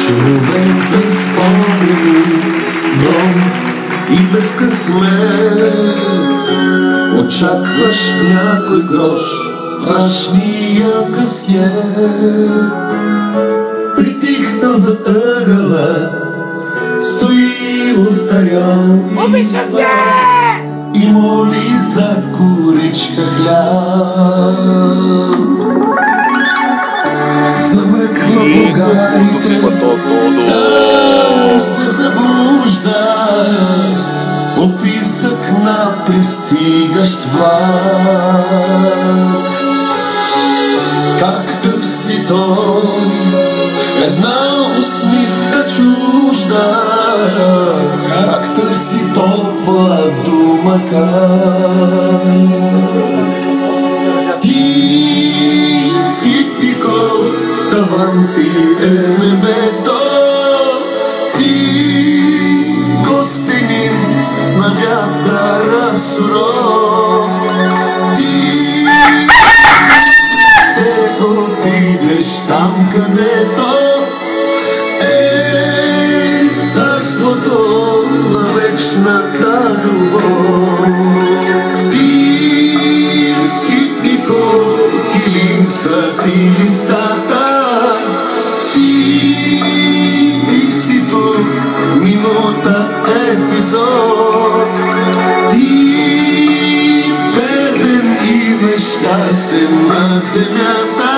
Човек без спомени, но и без късмет. Очакваш някой грош, прашния късмет. Притихнал за ъгъла, стои устарял и моли за куричка хляб. Замъква бугарите, там се забужда описък на пристигащ влак. Как търси той една усмивка чужда, как търси топла дума, как ти скипико, таван ти е небето, ти гостенин на вятъра суров, ти ще отидеш там, където царството на вечната любов. Птински килим са ти листата, ти си тук, минута, епизод. И беден и нещастен на земята,